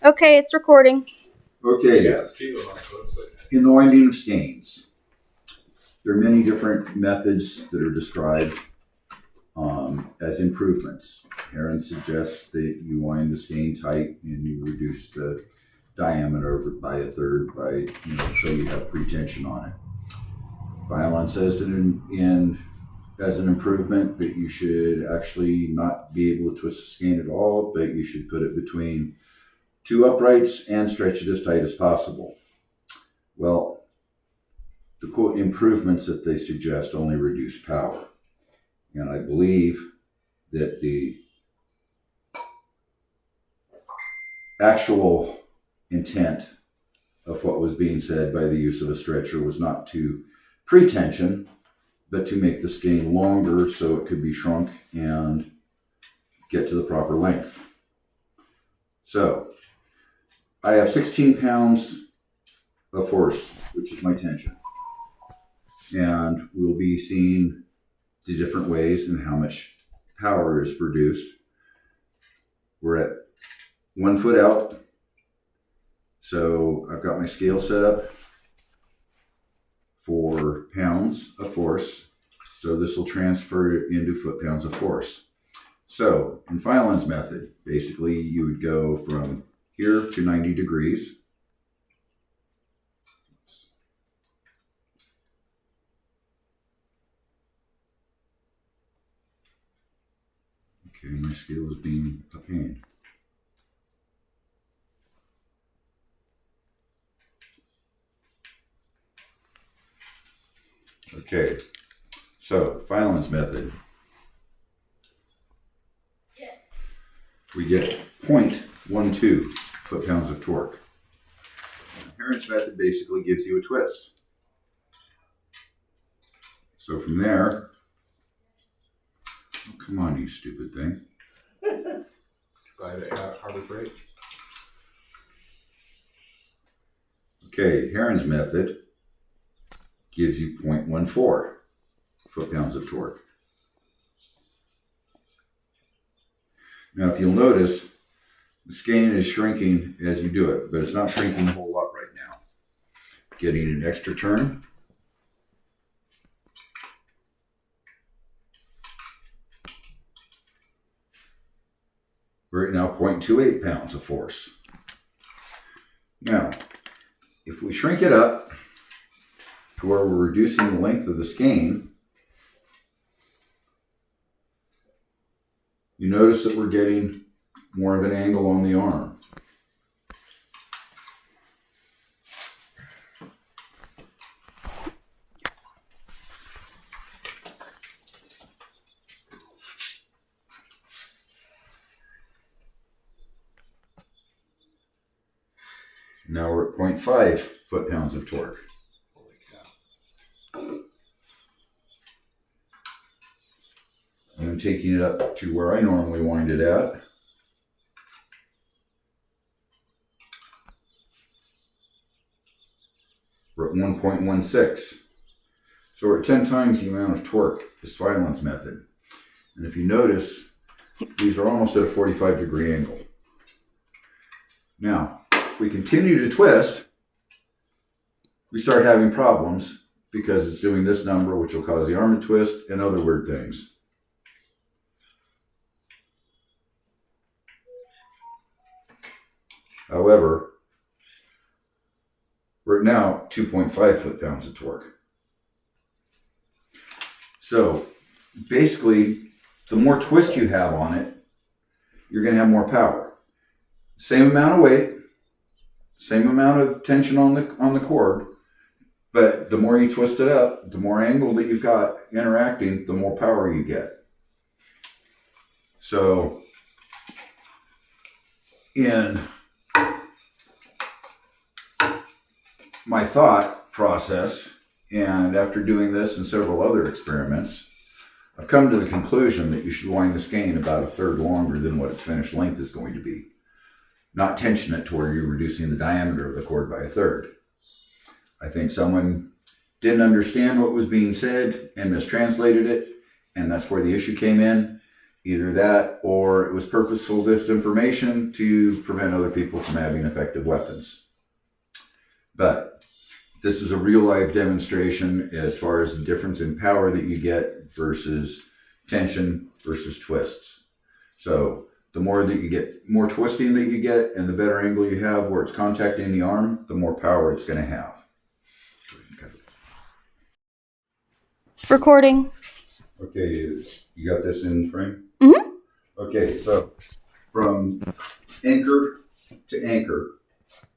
Okay, it's recording. Okay, in the winding of skeins, there are many different methods that are described as improvements. Heron suggests that you wind the skein tight and you reduce the diameter by a third so you have pretension on it. Phelan says that as an improvement that you should actually not be able to twist the skein at all, but you should put it between two uprights and stretch it as tight as possible. Well, the quote improvements that they suggest only reduce power. And I believe that the actual intent of what was being said by the use of a stretcher was not to pretension, but to make the skein longer so it could be shrunk and get to the proper length. So I have 16 pounds of force, which is my tension. And we'll be seeing the different ways and how much power is produced. We're at 1 foot out. So I've got my scale set up for pounds of force. So this will transfer into foot-pounds of force. So in Phelan's method, basically you would go from here to 90 degrees. Okay, my scale is being a pain. Okay, so Phelan's method. We get 0.12 foot-pounds of torque. Heron's method basically gives you a twist. So from there, oh, come on, you stupid thing. By the Harbor Freight. Okay, Heron's method gives you 0.14 foot-pounds of torque. Now, if you'll notice, the skein is shrinking as you do it, but it's not shrinking a whole lot right now. Getting an extra turn. We're at now 0.28 pounds of force. Now, if we shrink it up to where we're reducing the length of the skein, you notice that we're getting more of an angle on the arm. Now we're at 0.5 foot-pounds of torque. Holy cow. And I'm taking it up to where I normally wind it at. We're at 1.16. So we're at 10 times the amount of torque as Phelan's method. And if you notice, these are almost at a 45-degree angle. Now, if we continue to twist, we start having problems because it's doing this number, which will cause the arm to twist and other weird things. However, we're at now 2.5 foot-pounds of torque. So basically, the more twist you have on it, you're going to have more power. Same amount of weight, same amount of tension on the cord, but the more you twist it up, the more angle that you've got interacting, the more power you get. So in my thought process, and after doing this and several other experiments, I've come to the conclusion that you should wind the skein about a third longer than what its finished length is going to be. Not tension it to where you're reducing the diameter of the cord by a third. I think someone didn't understand what was being said and mistranslated it, and that's where the issue came in. Either that or it was purposeful disinformation to prevent other people from having effective weapons. But this is a real life demonstration as far as the difference in power that you get versus tension versus twists. So the more that you get, more twisting that you get and the better angle you have where it's contacting the arm, the more power it's going to have. Recording. Okay, you got this in frame? Mm-hmm. Okay, so from anchor to anchor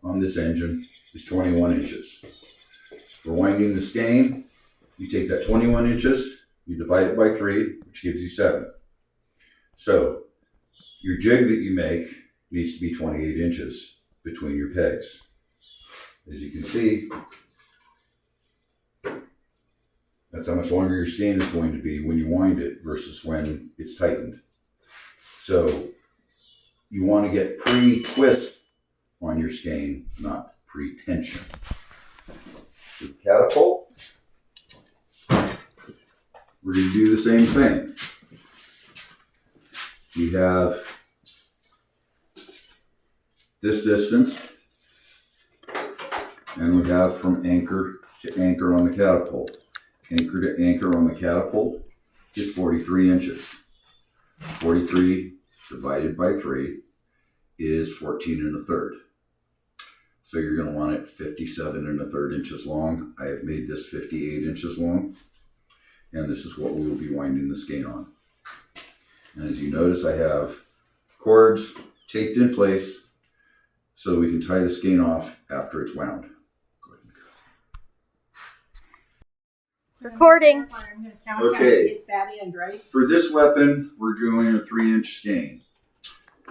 on this engine is 21 inches. For winding the skein, you take that 21 inches, you divide it by 3, which gives you 7. So your jig that you make needs to be 28 inches between your pegs. As you can see, that's how much longer your skein is going to be when you wind it versus when it's tightened. So you want to get pre-twist on your skein, not pre-tension. The catapult, we're going to do the same thing. We have this distance, and we have from anchor to anchor on the catapult. Anchor to anchor on the catapult is 43 inches. 43 divided by 3 is 14 1/3. So you're going to want it 57 1/3 inches long. I have made this 58 inches long, and this is what we will be winding the skein on. And as you notice, I have cords taped in place so we can tie the skein off after it's wound. Go ahead and go. Recording. Okay. For this weapon, we're doing a 3-inch skein.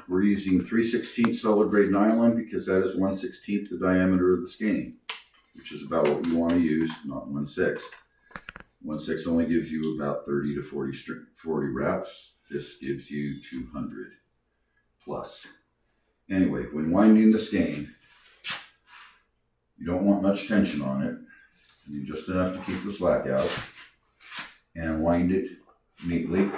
We're using 3/16 solid grade nylon because that is 1/16 the diameter of the skein, which is about what you want to use, not 1/6. 1/6 only gives you about 30 to 40 wraps. This gives you 200 plus. Anyway, when winding the skein, you don't want much tension on it. You need just enough to keep the slack out and wind it neatly.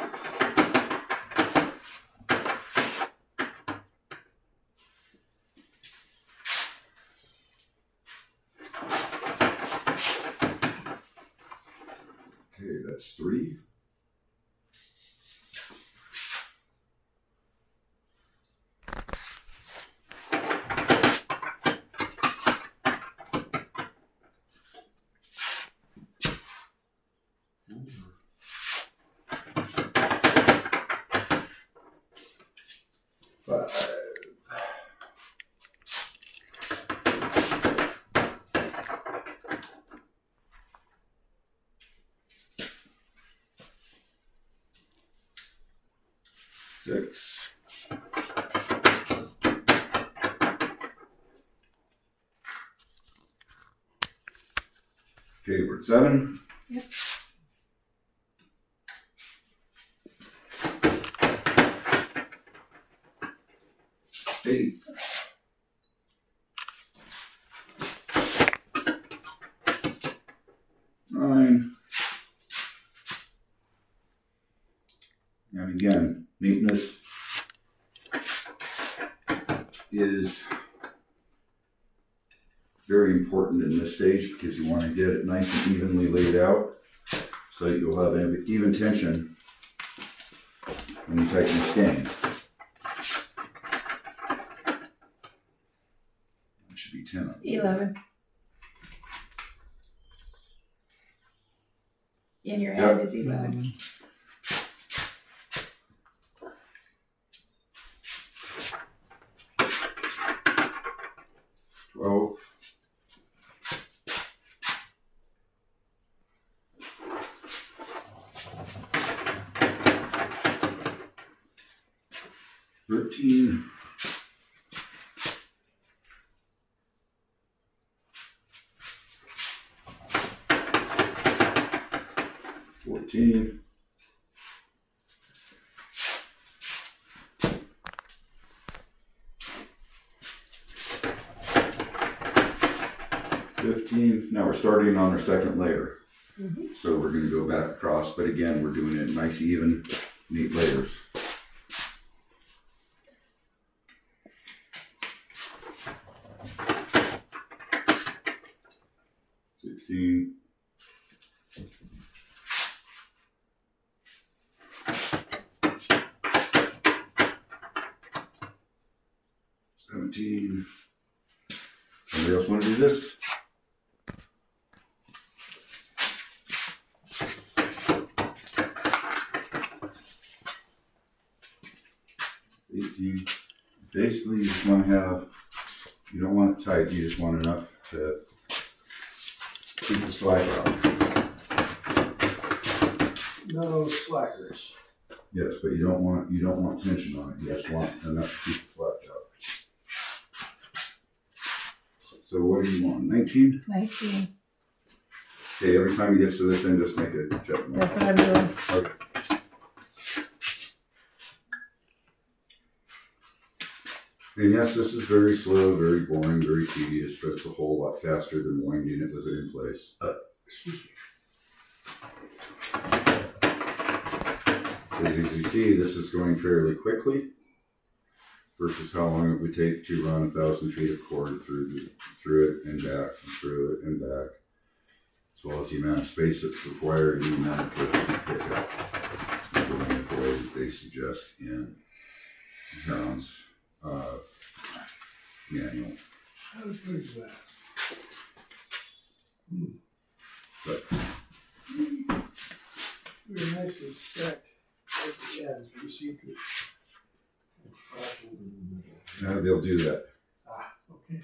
Okay, that's 3. Six. Okay, we're at 7. Yep. 8. 9. And again, neatness is very important in this stage because you want to get it nice and evenly laid out so that you'll have even tension when you tighten the skein. It should be 10. 11. In your hand is 11. $13. 14. 15. Now we're starting on our second layer. So we're going to go back across, but again, we're doing it in nice, even, neat layers. 16. $17. Somebody else want to do this? $18. Basically, you just want to have, you don't want it tight, you just want enough to keep the slack out. No slackers. Yes, but you don't want tension on it. You just want enough to keep the slack out. So what do you want? 19? 19. Okay, every time he gets to this end, just make a check mark. That's what I'm doing. Okay. And yes, this is very slow, very boring, very tedious, but it's a whole lot faster than winding it with it in place. As you see, this is going fairly quickly versus how long it would take to run 1,000 feet of cord through it and back and through it and back, as well as the amount of space that's required and the amount of cord to pick up, going the way that they suggest in Heron's manual. How good is that? But Very nicely stacked at the ends, but you seem to have fractured in the middle. they'll do that. Ah, okay.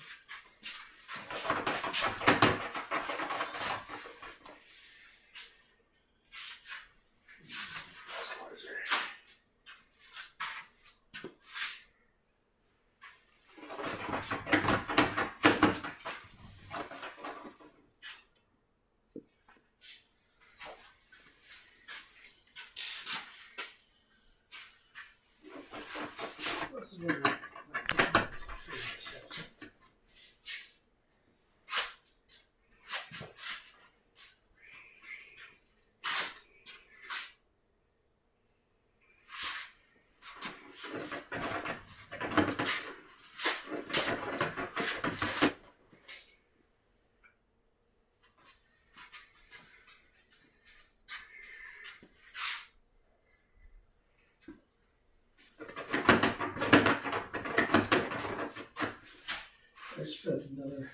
I spent another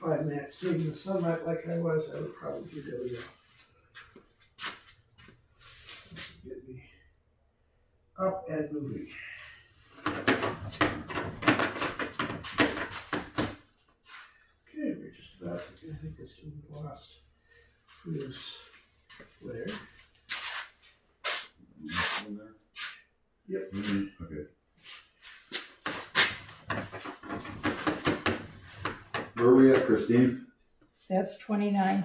5 minutes sitting in the sunlight like I was, I would probably go down. Get me up and moving. Okay, we're just about, I think this can be lost for this layer. Yep. Okay. Where are we at, Christine? That's 29.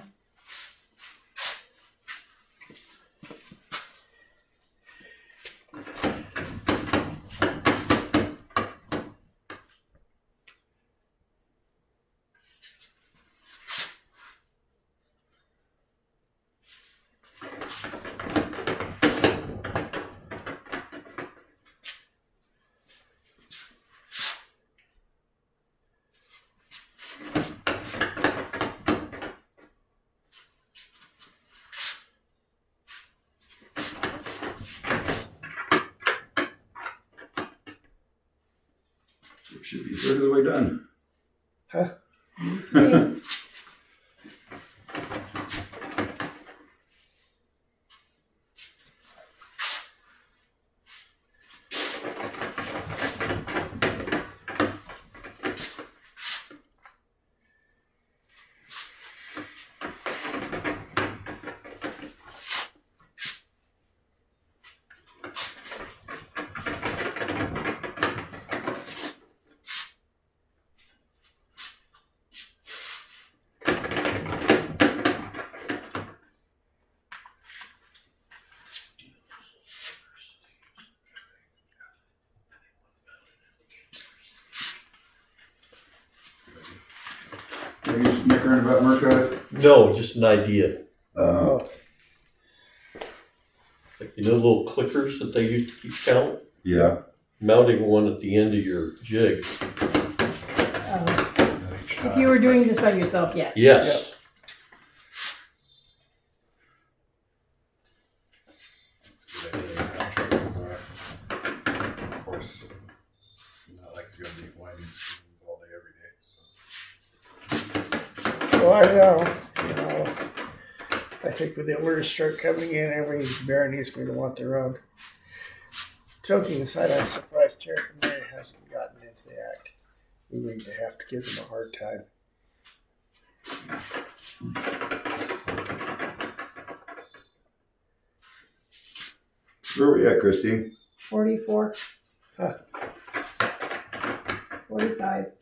We should be a third of the way done. Okay. Are you snickering about Mercot? No, just an idea. Uh, Like, you know, little clickers that they use to keep count? yeah. Mounting one at the end of your jig. If you were doing this by yourself, yeah. Yes. winding screens all day, every day, so. Well, I know, I think with the orders start coming in, every baron is going to want their own. Joking aside, I'm surprised Terry Mary hasn't gotten into the act. We're going to have to give them a hard time. Where are we at, Christine? 44. Huh. 45.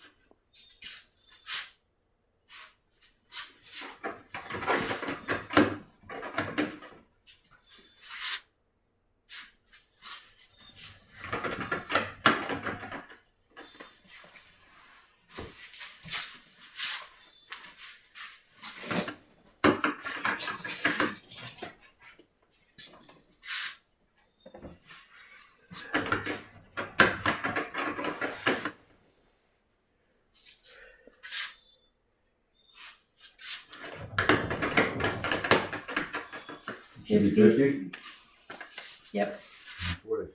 Should be 50? Yep. 40.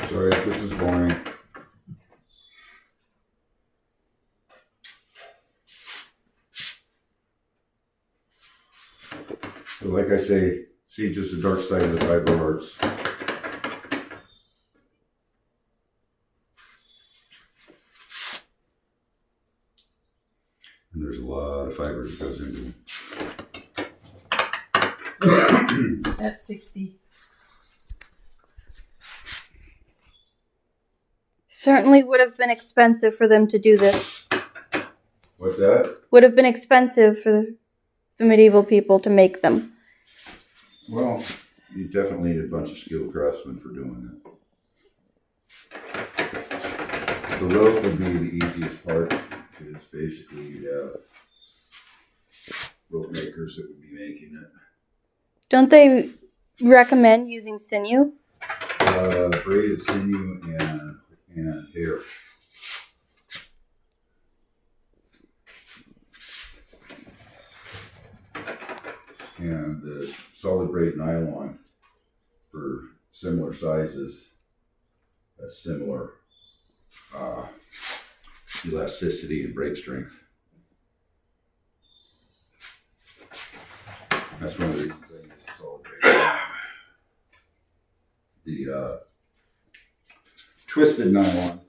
Sorry if this is boring. But like I say, see just the dark side of the fiber arts. And there's a lot of fiber that goes into them. That's 60. Certainly would have been expensive for them to do this. What's that? Would have been expensive for the medieval people to make them. Well, you definitely need a bunch of skilled craftsmen for doing that. The rope would be the easiest part, because basically you'd have rope makers that would be making it. Don't they recommend using sinew? Braided sinew and hair. And the solid braid nylon for similar sizes has similar elasticity and break strength. That's one of the reasons I use the solid braid nylon. The twisted nylon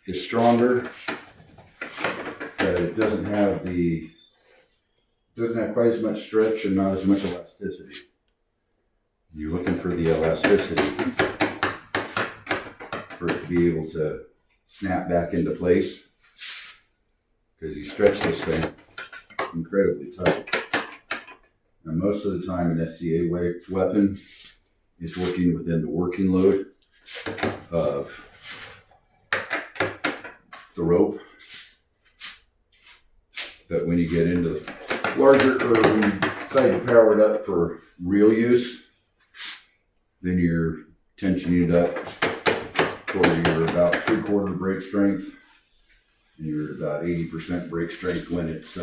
is stronger, but it doesn't have quite as much stretch and not as much elasticity. You're looking for the elasticity for it to be able to snap back into place, because you stretch this thing incredibly tight. Now, most of the time an SCA weapon is working within the working load of the rope. But when you get into the larger, or when you decide to power it up for real use, then you're tensioning it up where you're about 3/4 brake strength, and you're at about 80% brake strength when it's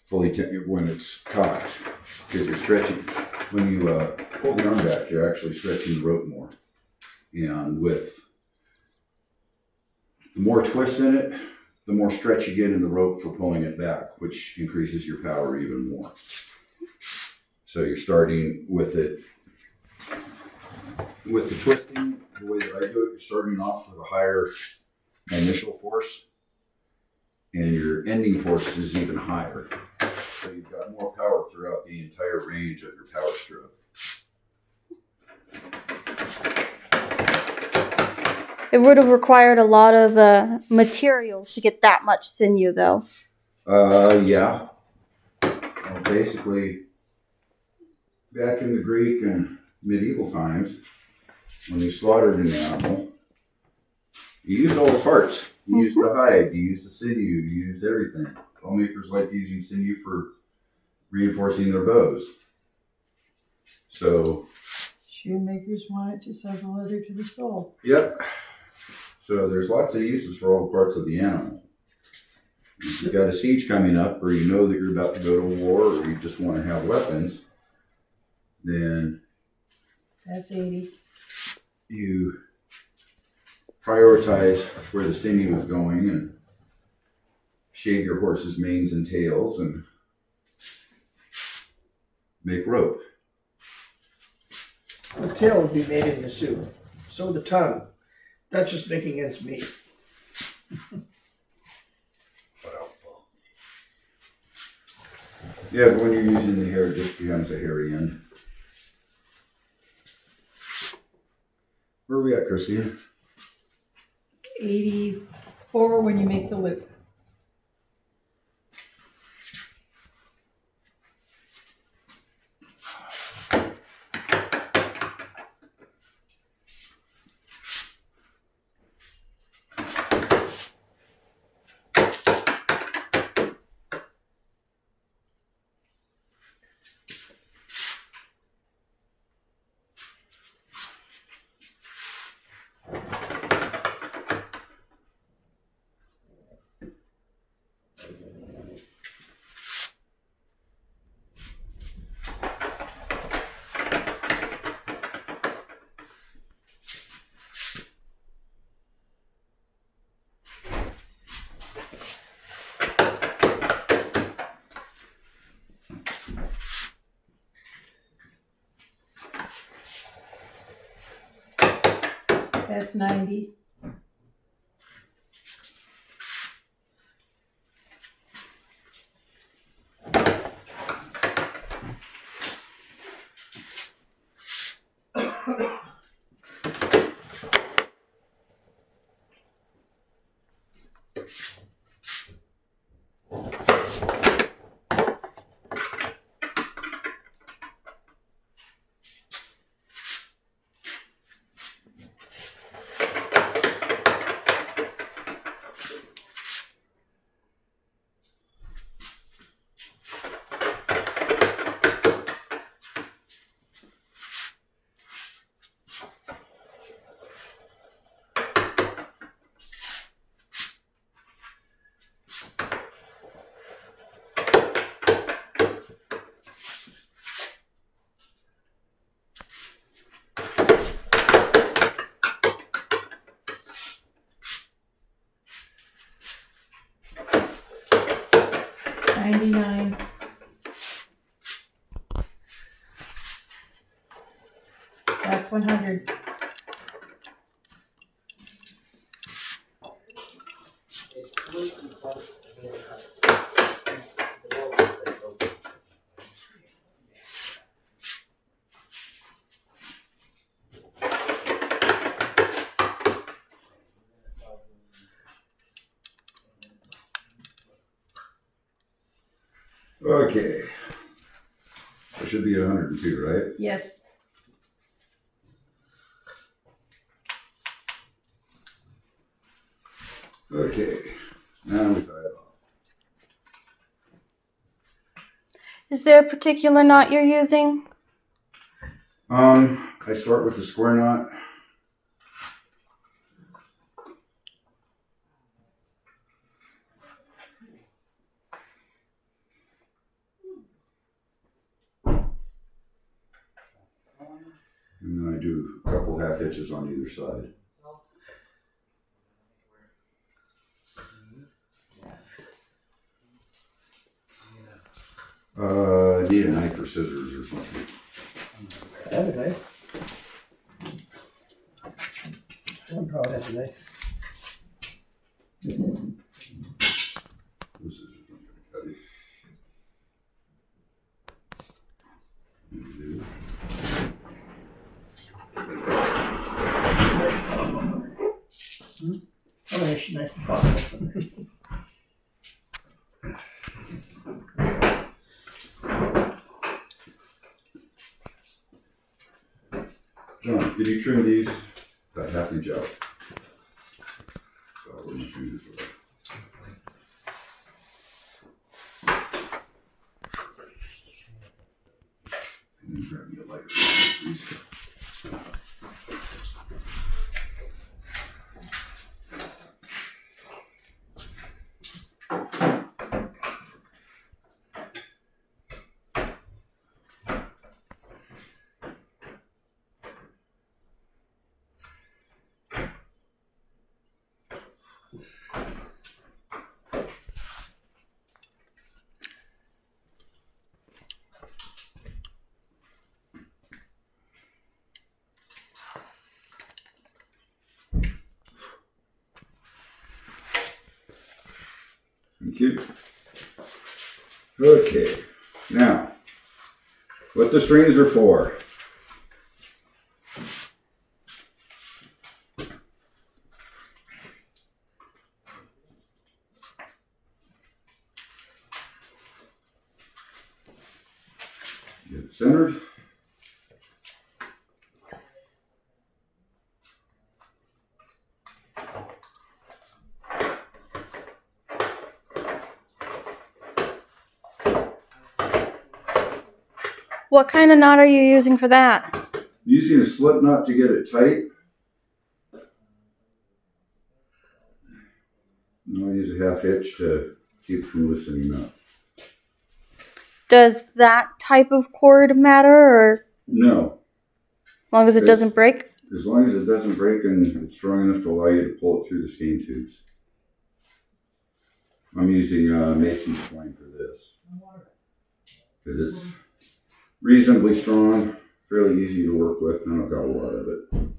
when it's cocked, because you're stretching. When you pull the arm back, you're actually stretching the rope more, and with the more twists in it, the more stretch you get in the rope for pulling it back, which increases your power even more. So you're starting with it with the twisting the way that I do it, you're starting off with a higher initial force, and your ending force is even higher. So you've got more power throughout the entire range of your power stroke. It would have required a lot of materials to get that much sinew, though. Yeah. Well, basically, back in the Greek and medieval times, when you slaughtered an animal, you used all the parts. You used the hide, you used the sinew, you used everything. Bow-makers liked using sinew for reinforcing their bows. So, Shoemakers want it to sew the leather to the sole. yep. So there's lots of uses for all the parts of the animal. If you've got a siege coming up, or you know that you're about to go to war, or you just want to have weapons, then That's 80. you prioritize where the sinew is going and shave your horse's manes and tails and make rope. The tail would be made into soup. So the tongue. That's just making ends meet. Yeah, but when you're using the hair, it just becomes a hairy end. Where are we at, Christine? 84 when you make the loop. That's 90. $99. That's 100. Okay. I should be at 102, right? Yes. Okay. Now we tie it off. Is there a particular knot you're using? I start with a square knot. And then I do a couple half hitches on either side. Need a knife or scissors or something. I have a knife. Oh, that's a knife. This is just not gonna cut it. Oh, nice knife bottle opener. John, did you trim these about half inch out? So I wouldn't do this way. And then grab me a lighter, please. Thank you. Okay, now, what the strings are for. Get it centered. What kind of knot are you using for that? Using a slip knot to get it tight. And I'll use a half hitch to keep it from loosening up. Does that type of cord matter, or No, as long as it doesn't break? as long as it doesn't break and it's strong enough to allow you to pull it through the skein tubes. I'm using Mason's twine for this because it's reasonably strong, fairly easy to work with, and I've got a lot of it.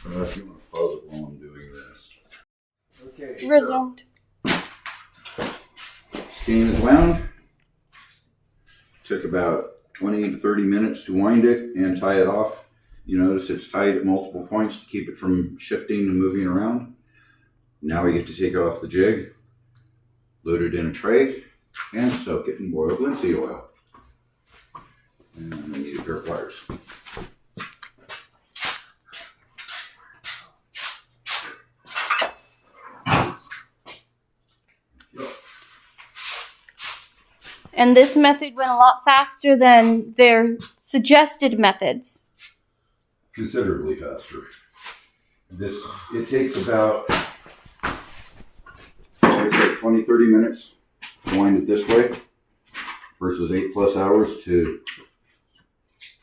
If you want to pause it while I'm doing this. Okay. Resumed. Skein is wound. Took about 20 to 30 minutes to wind it and tie it off. You notice it's tied at multiple points to keep it from shifting and moving around. Now we get to take it off the jig, load it in a tray, and soak it in boiled linseed oil. And I need a pair of pliers. And this method went a lot faster than their suggested methods. Considerably faster. It takes about, I'd say 20, 30 minutes to wind it this way versus 8+ hours to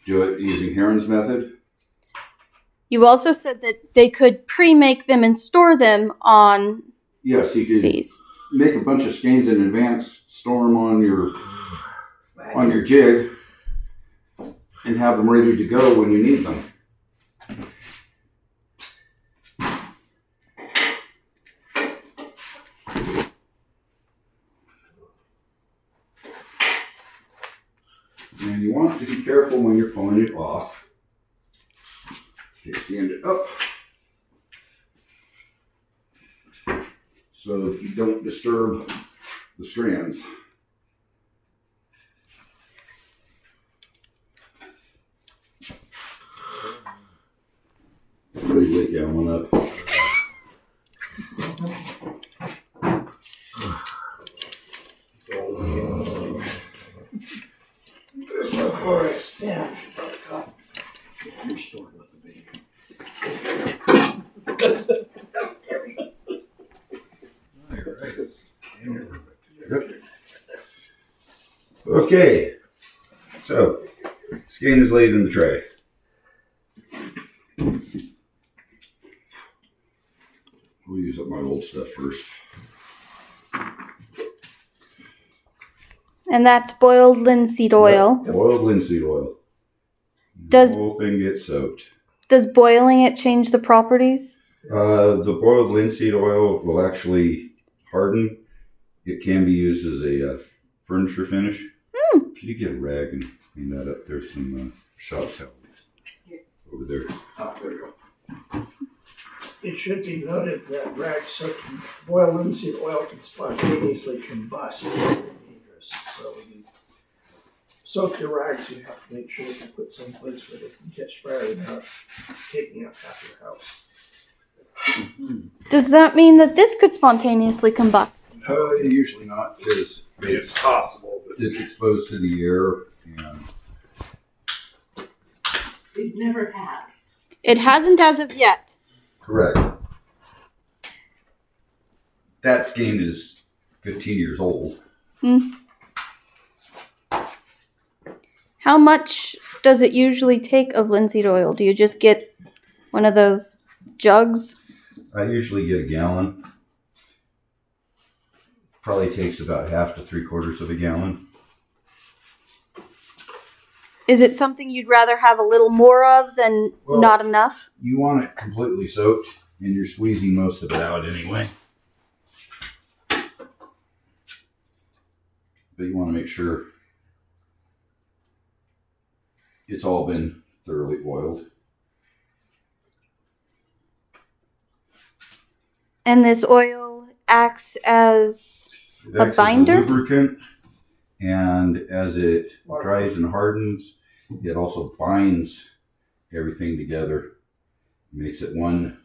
do it using Heron's method. You also said that they could pre-make them and store them on Yes, you could these. make a bunch of skeins in advance, store them on your jig, and have them ready to go when you need them. And you want to be careful when you're pulling it off. Okay, so you end it up so that you don't disturb the strands. Somebody wake that one up. All right, yeah. You're stored with the baby. You're right. It's Okay, so skein is laid in the tray. We'll use up my old stuff first. And that's boiled linseed oil. Boiled linseed oil. Does- The whole thing gets soaked. Does boiling it change the properties? The boiled linseed oil will actually harden. It can be used as a furniture finish. Can you get a rag and clean that up? There's some shop towels over there. Oh, there you go. It should be noted that rag soaked in boiled linseed oil can spontaneously combust. It's very dangerous. So when you soak your rags, you have to make sure that you put someplace where they can catch fire without taking up half your house. Does that mean that this could spontaneously combust? Usually not, because It's possible, but it's exposed to the air. And It never has. It hasn't as of yet. correct. That skein is 15 years old. How much does it usually take of linseed oil? Do you just get one of those jugs? I usually get a gallon. Probably takes about half to 3/4 of a gallon. Is it something you'd rather have a little more of than Well- not enough? You want it completely soaked, and you're squeezing most of it out anyway. But you want to make sure it's all been thoroughly oiled. And this oil acts as It A acts as binder? lubricant, and as it dries and hardens, it also binds everything together, makes it one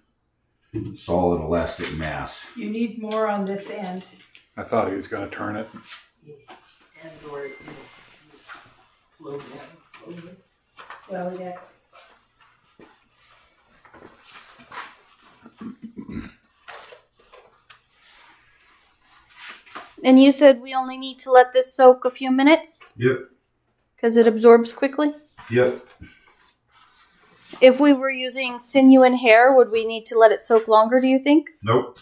solid elastic mass. You need more on this end. I thought he was going to turn it. And or it will flow down slowly. Well, yeah. And you said we only need to let this soak a few minutes Yep, because it absorbs quickly? yep. If we were using sinew and hair, would we need to let it soak longer, do you think? Nope.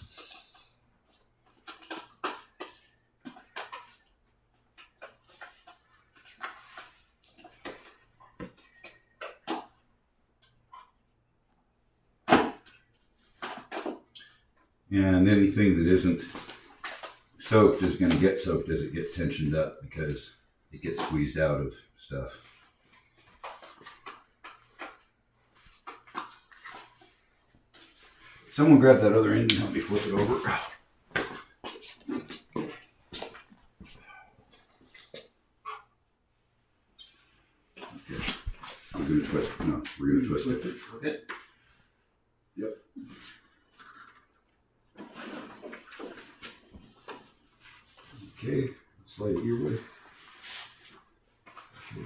And anything that isn't soaked is going to get soaked as it gets tensioned up because it gets squeezed out of stuff. Someone grab that other end and help me flip it over. Okay. I'm going to twist it. No, we're going to twist it. Okay. Yep. Okay, slide it your way. Okay.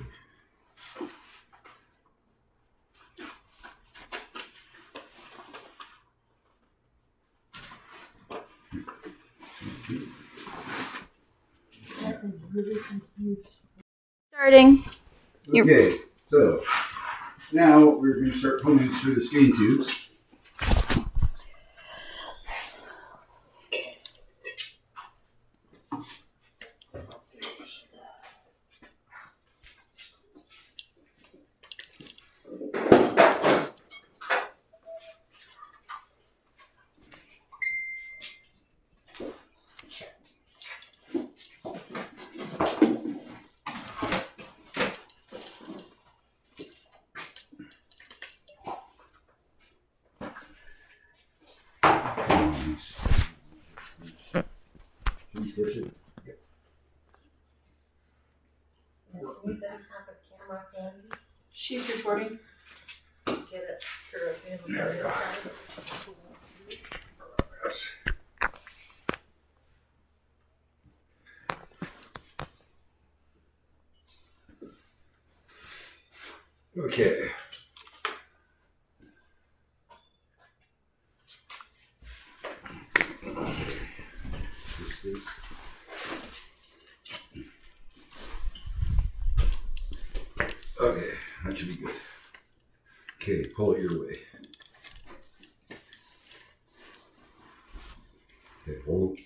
I'm really confused. Starting. Okay, so now we're going to start pulling this through the skein tubes. She's recording. Get it sure in the There we go. side. Yes. Okay. This is- Okay, that should be good. Okay, pull it your way. Okay, hold.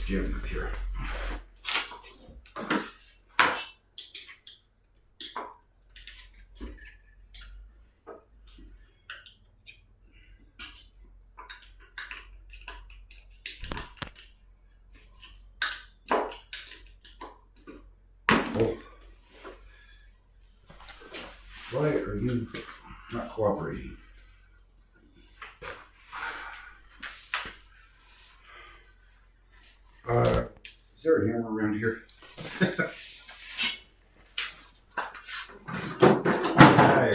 Jim up here. Oh. Why are you not cooperating? Is there a hammer around here? You're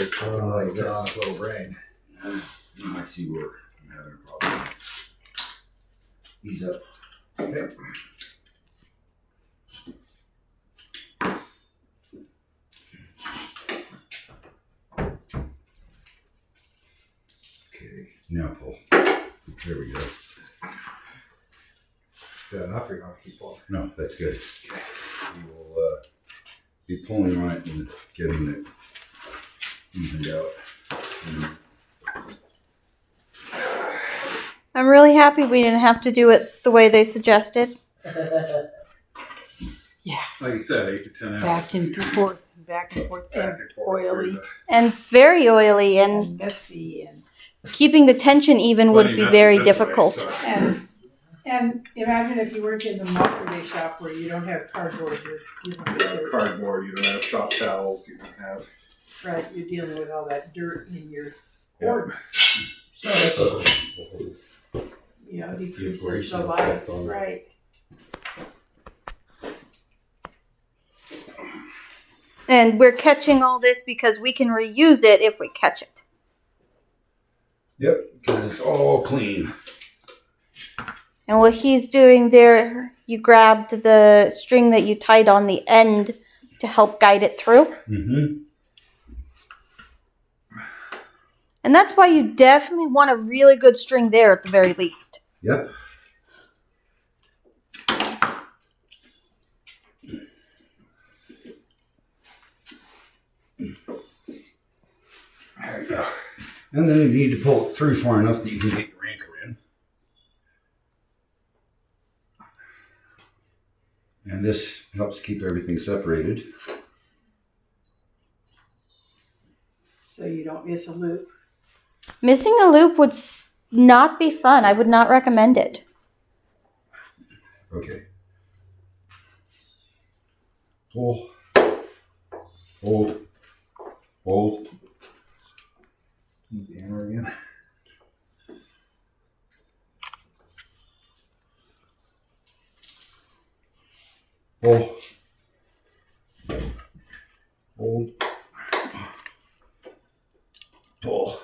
talking like John's little brain. I see where I'm having a problem. Ease up. Okay. Okay, now pull. There we go. Is that enough or you want to keep on? No, that's good. We will be pulling on it and getting it evened out. I'm really happy we didn't have to do it the way they suggested. Like you said, 8 to 10 hours. Back and forth, Back and forth oily through And very oily, and and messy and keeping the tension even would be very difficult. and imagine if you work in the mockery shop where you don't have cardboard, you're cardboard, you don't have shop towels, you don't have. right, you're dealing with all that dirt in your cord. So decreases abrasion the life, effect on that. right? And we're catching all this because we can reuse it if we catch it. Yep, because it's all clean. And what he's doing there, you grabbed the string that you tied on the end to help guide it through. Mm-hmm. And that's why you definitely want a really good string there at the very least. Yep. There you go. And then you need to pull it through far enough that you can get your anchor in. And this helps keep everything separated. So you don't miss a loop. Missing a loop would not be fun. I would not recommend it. Okay. Pull. Hold. Hold. Need the hammer again. Pull. Hold. Pull.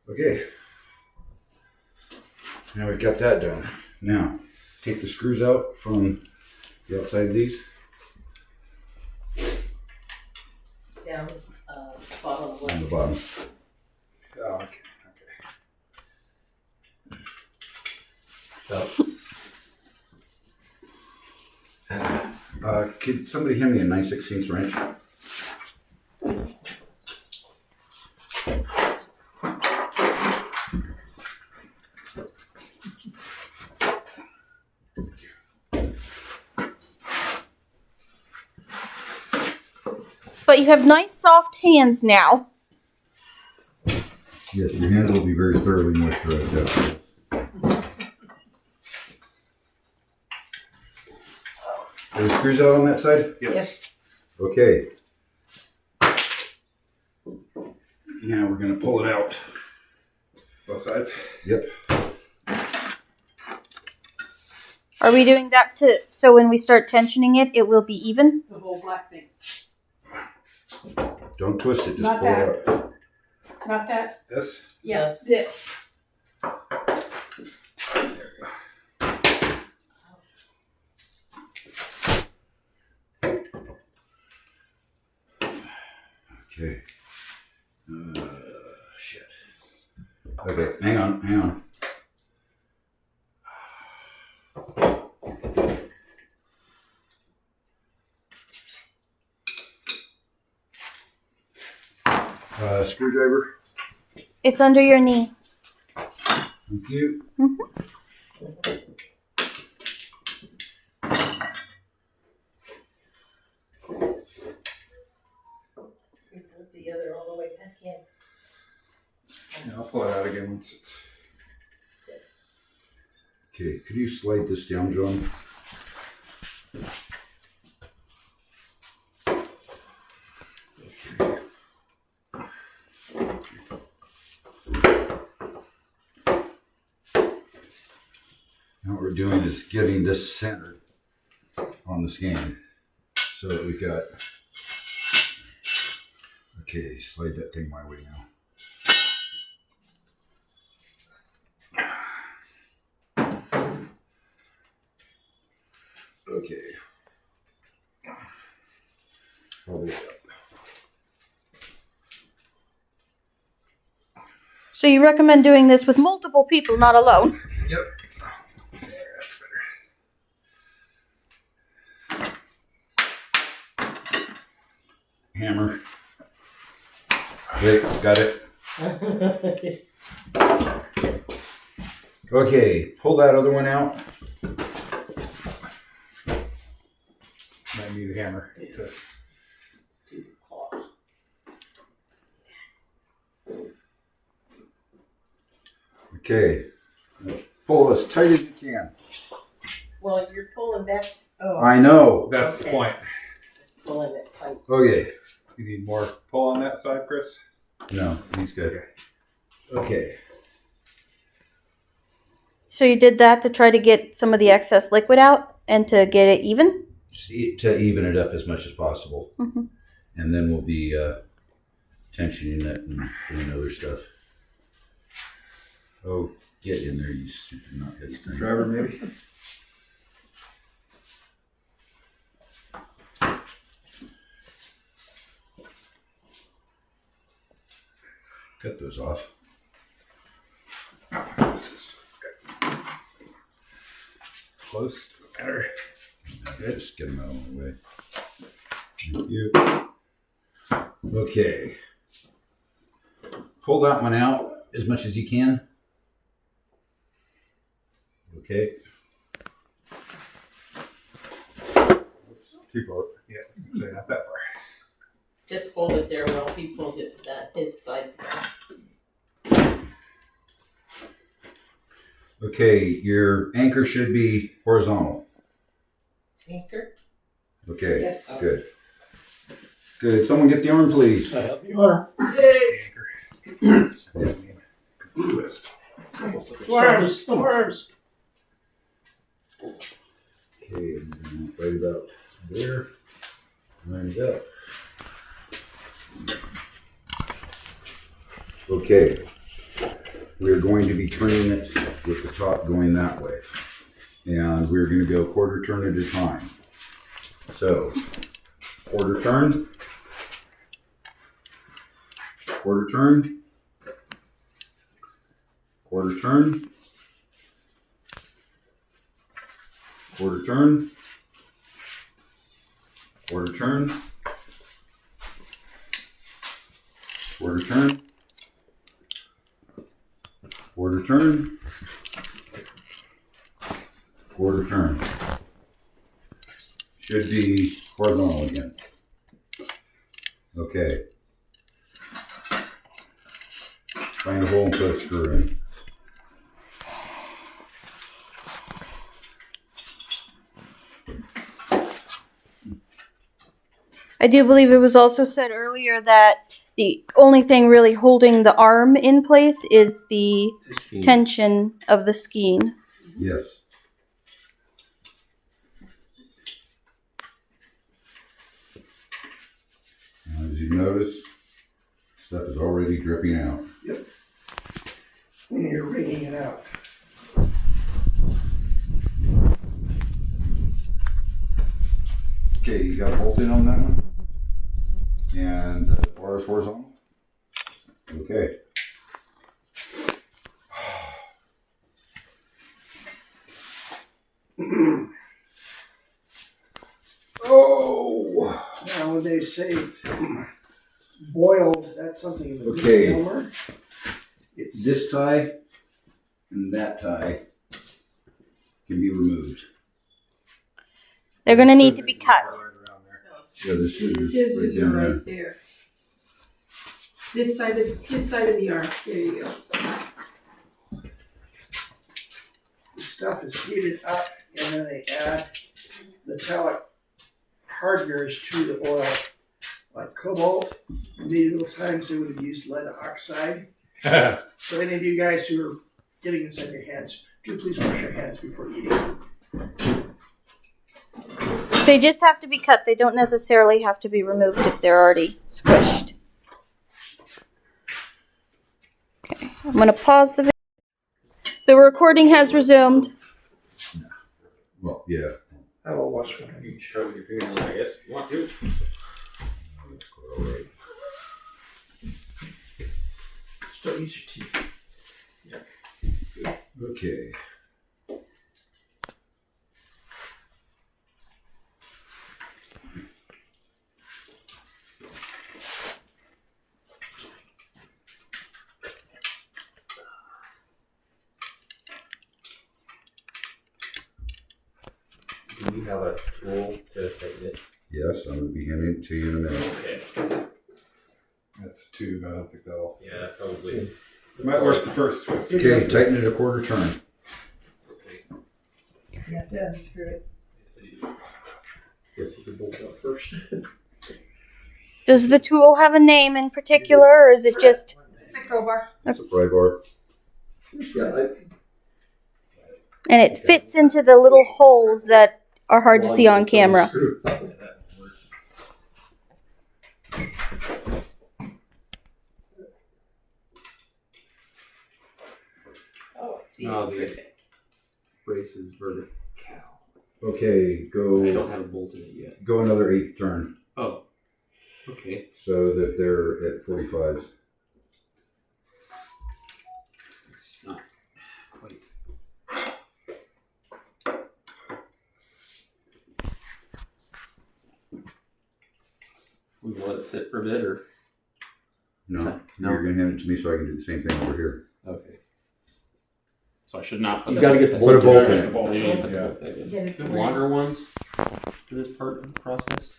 Okay. Now we've got that done. Now, take the screws out from the outside of these. Down, bottom On left. the bottom. Oh, okay. Could somebody hand me a 9/16 wrench? But you have nice soft hands now. Yes, your hand will be very thoroughly moisturized after. Are the screws out on that side? Yes. Okay. Now we're going to pull it out. Both sides? Yep. Are we doing that so when we start tensioning it, it will be even? The whole black thing. Don't twist it, just Not pull it out. Not that. This? Yeah, this. There we go. Okay. Shit. Okay, hang on. Screwdriver. It's under your knee. Thank you. Put the other all the way back in. Yeah, I'll pull it out again once it's. Okay, could you slide this down, John? Now what we're doing is getting this centered on the skein. So that we've got, okay, slide that thing my way now. Okay. All the way up. So you recommend doing this with multiple people, not alone? Yep. Yeah, that's better. Hammer. Great, got it. Okay, pull that other one out. Might need a hammer. To, Okay, pull as tight as you can. Well, you're pulling back, I know. that's the Okay. point. pulling it tight. Okay, You need more pull on that side, Chris? no, he's good. Okay, So you did that to try to get some of the excess liquid out and to get it even? to even it up as much as possible. Mhm. And then we'll be tensioning it and doing other stuff. Oh, get in there, you stupid nuthead thing. Driver, maybe? Cut those off. This is close. Doesn't matter. Okay, just get them out of the way. Thank you. Okay. Pull that one out as much as you can. Okay. Too far. Yeah, I was gonna say not that far. Just hold it there while he pulls it to his side. Okay, your anchor should be horizontal. Anchor? Okay, Yes. good. Good. Someone get the arm, please. I have the arm. Anchor. Twist. Worms, worms. Okay, and right about there. Line it up. Okay. We're going to be turning it with the top going that way. And we're going to go quarter turn at a time. So, quarter turn. Quarter turn. Quarter turn. Quarter turn. Quarter turn. Quarter turn. Quarter turn. Quarter turn. Should be horizontal again. Okay. Find a hole and put a screw in. I do believe it was also said earlier that the only thing really holding the arm in place is the tension of the skein. Yes. As you notice, stuff is already dripping out. When you're wringing it out. Okay, you got a bolt in on that one? And the bar is horizontal? Okay. Oh! Now, when they say boiled, that's something of a Okay. misnomer. It's This tie and that tie can be removed. They're gonna need to be cut. Right around there. Yeah, the scissors Scissors right are down there. right there. This side of the arm. There you go. The stuff is heated up, and then they add metallic hardeners to the oil, like cobalt. Medieval times they would have used lead oxide. So any of you guys who are getting this on your hands, do please wash your hands before eating. They just have to be cut. They don't necessarily have to be removed if they're already squished. Okay, I'm gonna pause the video. The recording has resumed. Well, yeah. I will wash my hands. You can try with your fingernails, I guess, if you want to. All right. Just don't use your teeth. Okay. Do you have a tool to tighten it? Yes, I'm going to be handing it to you in a minute. Okay. That's a tube. I don't think that'll. Yeah, probably. It might work the first twist. Okay, tighten it a quarter turn. Okay. You have to unscrew it. Guess you can bolt out first. Does the tool have a name in particular, or is it just... It's a crowbar. It's a pry bar. Yeah, And it fits into the little holes that are hard to see on camera. Oh, I see. No, the brace is vertical. Okay, I don't go have a bolt in it yet. go another eighth turn Oh. Okay. so that they're at 45s. It's not quite. We let it sit for a bit, or No, No. you're going to hand it to me so I can do the same thing over here. okay. So I should not. Put You that- gotta get the Put a bolt in I it. need to put the Yeah. bolt back in. Get it Do away. longer ones for this part of the process?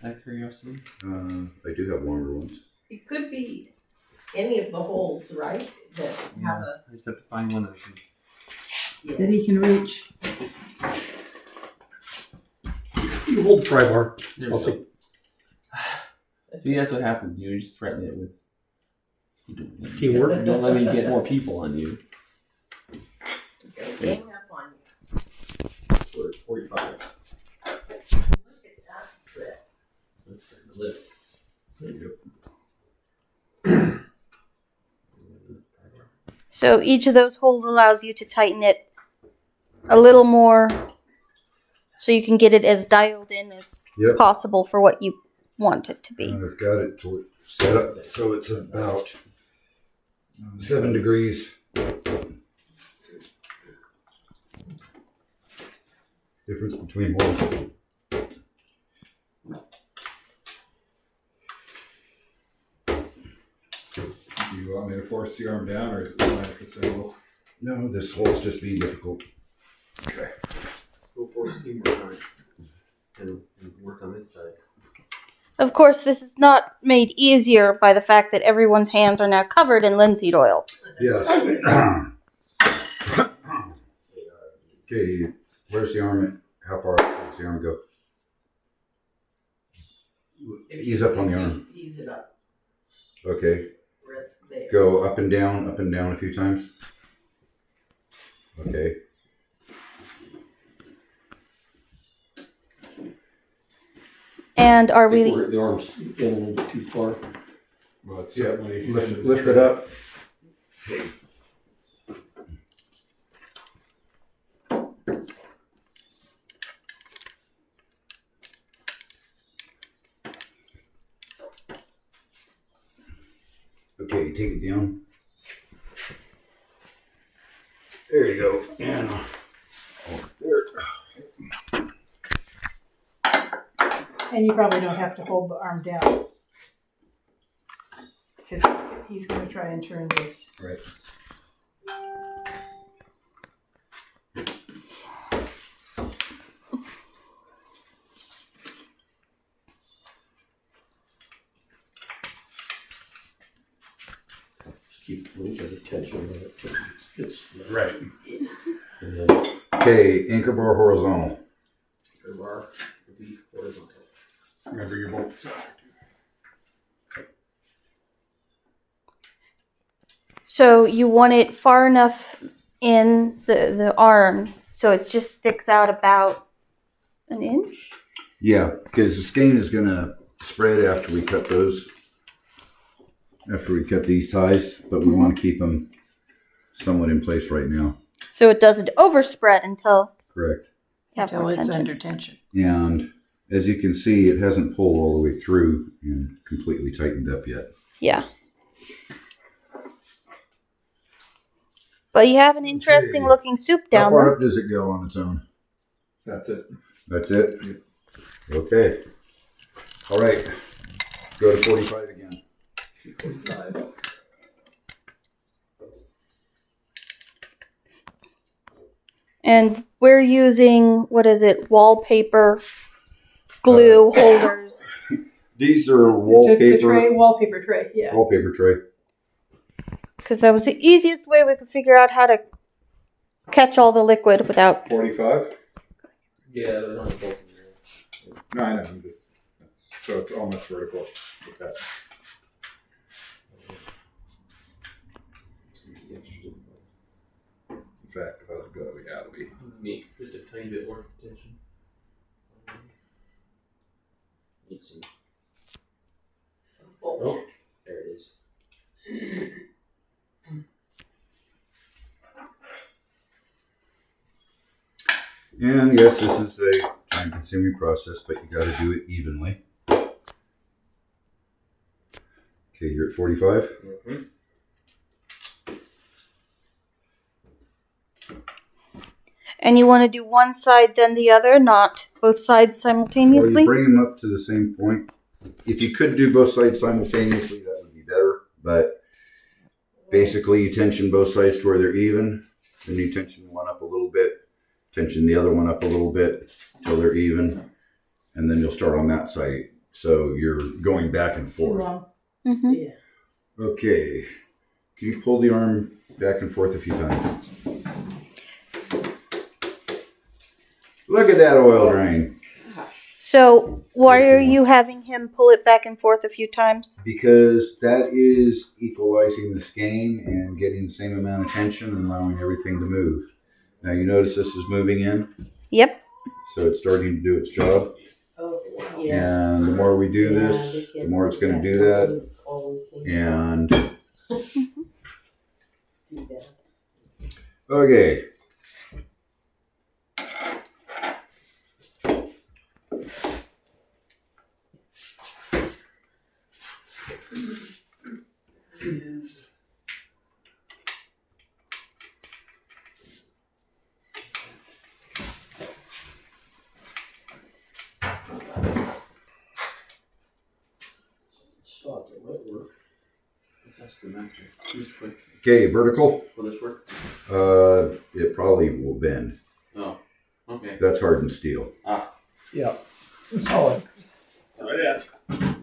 Out of curiosity. I do have longer ones. It could be any of the holes, right? That have a. I just have to find one that can. That he can reach. you hold the pry bar. There's Okay. some. See, that's what happens. You just threaten it with. Teamwork. Don't let me get more people on you. Gang up on you. We're at 45. Look at that trip. Let's start to lift. There you So each of those holes allows you to tighten it a little more so you can get it as dialed in as Yep. possible for what you want it to be. I've got it set up so it's about 7 degrees. Difference between holes. Do you want me to force the arm down, or is it fine at this angle? No, this hole's just being difficult. Okay. Go force teamwork on it. And work on this side. Of course, this is not made easier by the fact that everyone's hands are now covered in linseed oil. Yes. Okay, where's the arm at? How far does the arm go? Ease up on the arm. Ease it up. Okay, Rest there. go up and down a few times. Okay. And are I think we... we're- the arm's getting a little bit too far. Well, it's Yeah, certainly lift it up. Okay, take it down. There you go. And there. And you probably don't have to hold the arm down. Because he's going to try and turn this. Right. keep a little bit of tension on it till it's Right. and then Okay, anchor bar horizontal. the bar will be horizontal. Remember your bolts. So you want it far enough in the arm so it just sticks out about an inch? Yeah, because the skein is going to spread after we cut those. After we cut these ties, but we want to keep them somewhat in place right now. So it doesn't overspread until Correct. you have Until more it's tension. under tension. And as you can see, it hasn't pulled all the way through and completely tightened up yet. Yeah. But you have an interesting looking soup How down far there. up does it go on its own? That's it. That's it? Okay. All right. Go to 45 again. 45. And we're using, what is it, wallpaper glue holders. These are The tray, wallpaper tray, yeah. wallpaper tray. Because that was the easiest way we could figure out how to catch all the liquid without. 45? Yeah, they're not both in there. No, I know. So it's almost vertical with that. In fact, if I let go, yeah, it'll be. Make just a tiny bit more tension. Need some. Oh, there it is. And yes, this is a time-consuming process, but you got to do it evenly. Okay, you're at 45. Mm-hmm. And you want to do one side then the other, not both sides Well, simultaneously? you bring them up to the same point. If you could do both sides simultaneously, that would be better. But basically, you tension both sides to where they're even. Then you tension one up a little bit, tension the other one up a little bit until they're even. And then you'll start on that side. So you're going back and forth. Mm-hmm. Yeah. Okay. Can you pull the arm back and forth a few times? Look at that oil drain. So why are you having him pull it back and forth a few times? Because that is equalizing the skein and getting the same amount of tension and allowing everything to move. Now you notice this is moving in, Yep. so it's starting to do its job. Oh, yeah. And the more we do this, the more it's going to do that. And okay. Stop, it might work. Let's ask the master. Just quick. Okay, vertical. Will this work? It probably will bend. Oh, okay. That's hardened steel. Yeah. Solid. Right at.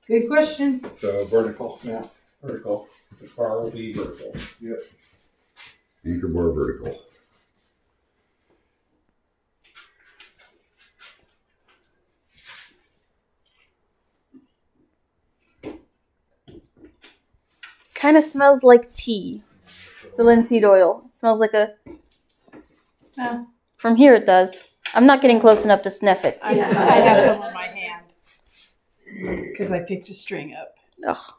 Good question. So vertical. Yeah. Vertical. The bar will be vertical. Yep. Anchor bar vertical. Kind of smells like tea. The linseed oil. It smells like a... Oh. From here it does. I'm not getting close enough to sniff it. I have some on my hand. Because I picked a string up. Ugh.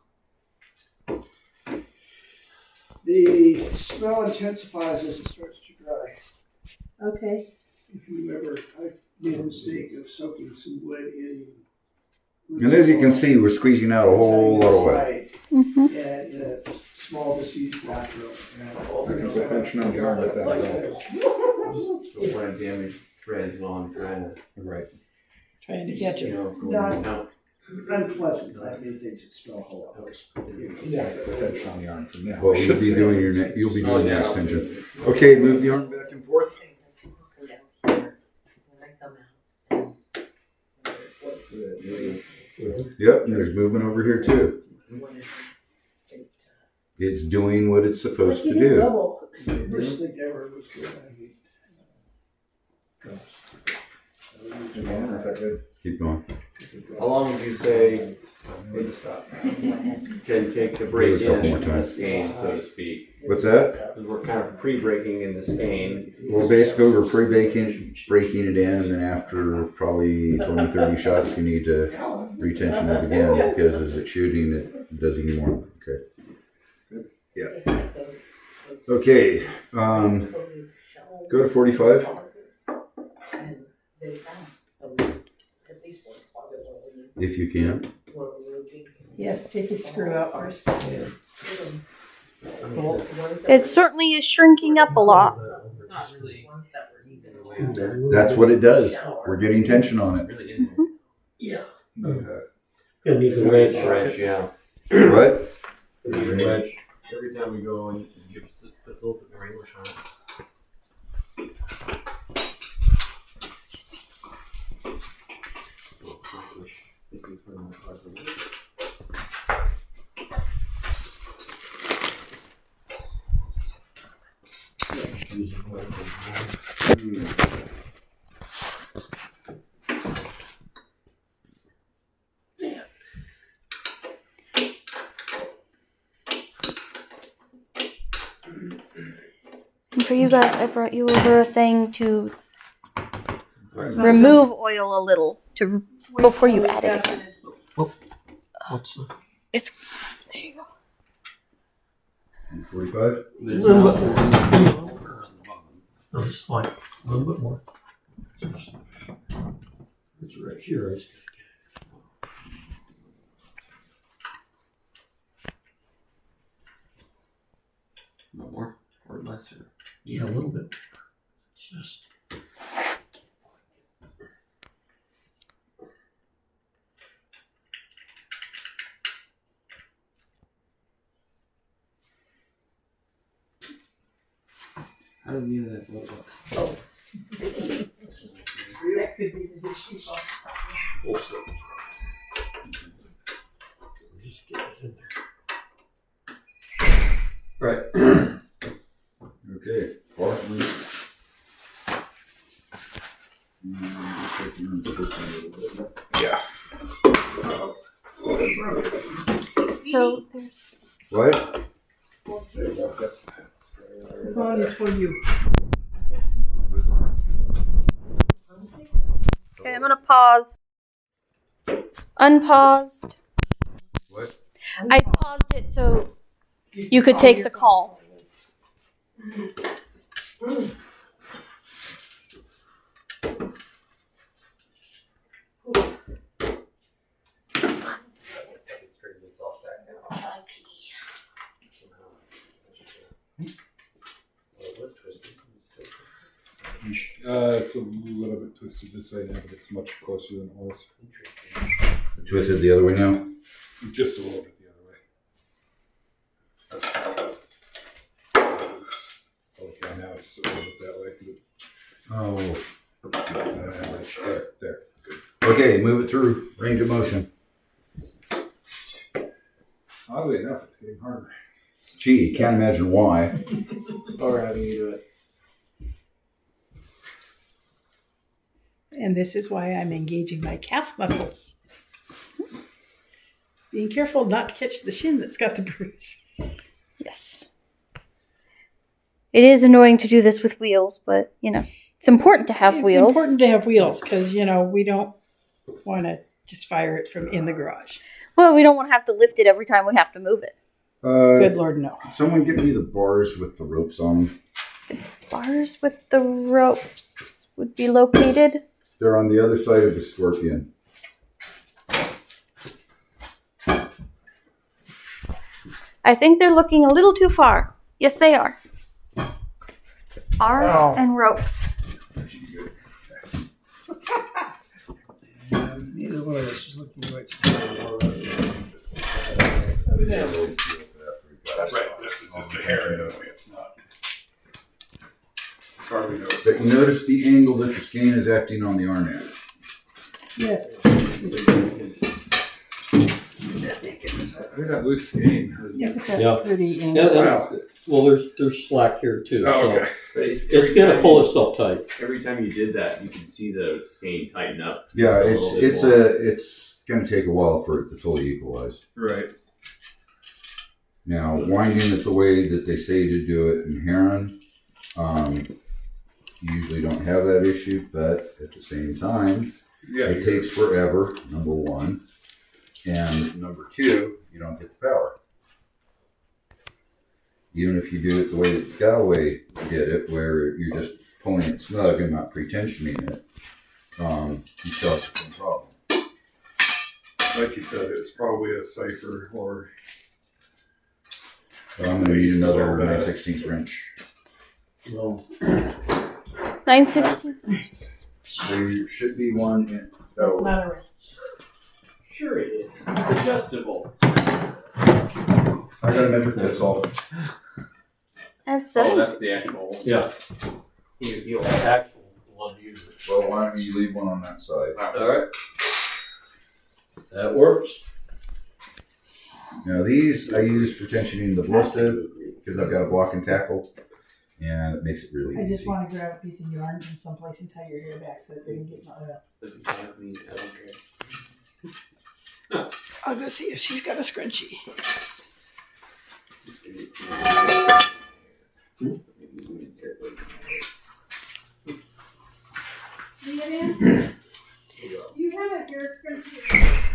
The smell intensifies as it starts to dry. Okay. If you ever, I made a mistake of soaking some wood in. And as you can see, we're squeezing out a whole lot of oil. Mm-hmm. And in a small disused bathroom. I can put tension on the arm with that. Don't want to damage threads while I'm trying to, Right. Trying to catch it. going out. Unpleasant. I made things that smell a whole lot worse. Yeah, put tension on the arm from now. Well, you'll be doing you'll be doing the next tension. Okay, move the arm back and forth. Yep, and there's movement over here too. It's doing what it's supposed to do. Worst thing ever was good. I hate drops. Keep going. How long would you say can take to break Do it a couple more in the times. skein, so to speak? What's that? Because we're kind of pre-breaking in the skein. Well, basically, we're breaking it in, and then after probably 20, 30 shots, you need to retension it again, because as it's shooting, it does even more. Okay. Yeah. Okay. Go to 45. If you can. Yes, take his screw out first. It certainly is shrinking up a lot. That's what it does. We're getting tension on it. Yeah. Gonna need the wrench, yeah. What? Wrench. Every time we go and puts a little bit more English on it. Excuse me. And for you guys, I brought you over a thing to remove oil a little before you add it again. What's the? It's there you go. 45? No, it's fine. A little bit more. It's right here. No more or less? Or? Yeah, a little bit. It's just. How does the end of that look? That could be the sheep off. Just get it in there. Right. Okay. 4. Yeah. So there's What? The bond is for you. okay. I'm gonna pause. Unpaused. What? I paused it so you could take the call. It's a little bit twisted this way now, but it's much closer than it was. Twisted the other way now? Just a little bit the other way. Okay, now it's a little bit that way. Oh. There. Okay, move it through range of motion. Oddly enough, it's getting harder. Gee, can't imagine why. Or having you do it. And this is why I'm engaging my calf muscles. Being careful not to catch the shin that's got the bruise. Yes. It is annoying to do this with wheels, but it's important to have wheels. It's important to have wheels because, we don't want to just fire it from in the garage. Well, we don't want to have to lift it every time we have to move it. Good Lord, no. Could someone give me the bars with the ropes on them? Bars with the ropes would be located. They're on the other side of the scorpion. I think they're looking a little too far. Yes, they are. Bars Ow. and ropes. Neither one of us is looking right. Right, this is just a hair, it's not. But you notice the angle that the skein is acting on the arm at. Yes. I got loose skein. Yeah, put that Yeah. pretty in. Wow. Well, there's slack here too. Oh, so okay. But it's gonna pull itself tight. Every time you did that, you could see the skein tighten up. Yeah, just a it's little bit it's more. it's going to take a while for it to fully equalize. Right. Now, winding it the way that they say to do it in heron, you usually don't have that issue, but at the same time, Yeah. it takes forever, number one. And number two, you don't get the power. Even if you do it the way that Galloway did it, where you're just pulling it snug and not pretensioning it, you still have the same problem. Like you said, it's probably a cipher or. So I'm going to need another 9/16 wrench. Well, 9/16. There should be one in. That's not a wrench. Sure it is. It's adjustable. I got a metric that's all. I have Oh, 7. that's the actual. yeah, You'll actual one user. Well, why don't you leave one on that side? All right, that works. Now these I use for tensioning the ballista because I've got a block and tackle, and it makes it really I just easy. want to grab a piece of yarn from someplace and tie your hair back so it doesn't get my I don't care. I'll go see if she's got a scrunchie.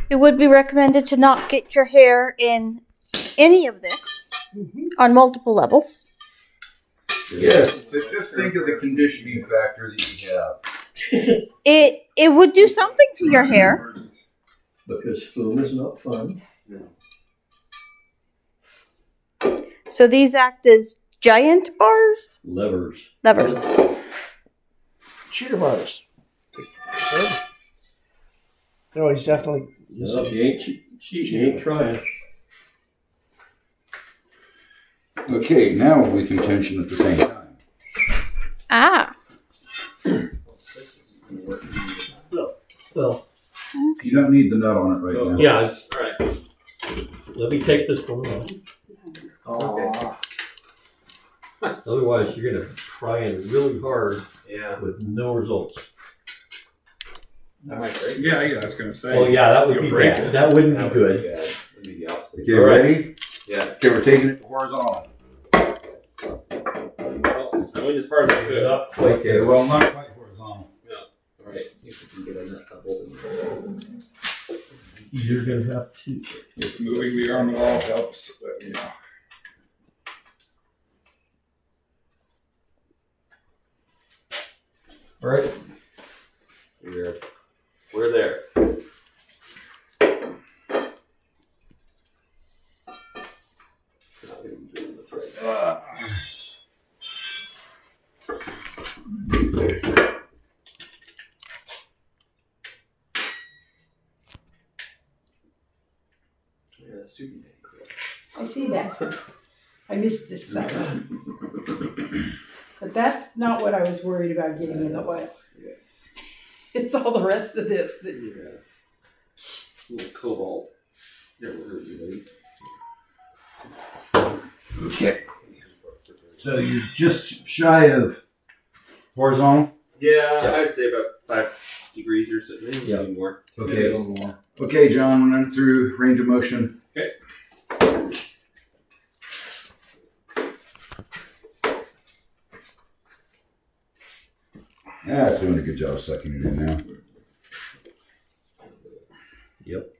It would be recommended to not get your hair in any of this on multiple levels. Yes, but just think of the conditioning factor that you have. It would do something to your hair. Because foam is not fun. So these act as giant bars? Levers. Levers. Cheater bars. No, he's definitely. No, if you ain't cheating, you ain't trying. Okay, now we can tension at the same time. Ah. Well, You don't need the nut on it right now. yeah. Alright. Let me take this one off. Aw. Otherwise, you're gonna try in really hard Yeah. with no results. That might break. Yeah, I was gonna say. Well, yeah, that would You'll be break bad. it. That wouldn't That be would good. be bad. That'd be the opposite. Okay, All right. ready? Yeah. Okay, we're taking it horizontal. Well, I went as far as I could. Not quite Okay, there. well, not quite horizontal. Alright, see if we can get a nut coupled. You're gonna have to. If moving the arm at all helps, but you know. All right. We're there. Not gonna be doing this right now. Yeah, that's super cool. I see that. I missed this side. But that's not what I was worried about getting in the oil. It's all the rest of this that Yeah. A little cobalt. Never hurt anybody. Okay. So you're just shy of horizontal? Yeah, I'd say about 5 degrees or so. Maybe Yeah. more. Okay. Maybe a little more. Okay, John, run through range of motion. Okay. Yeah, it's doing a good job sucking it in now. Yep.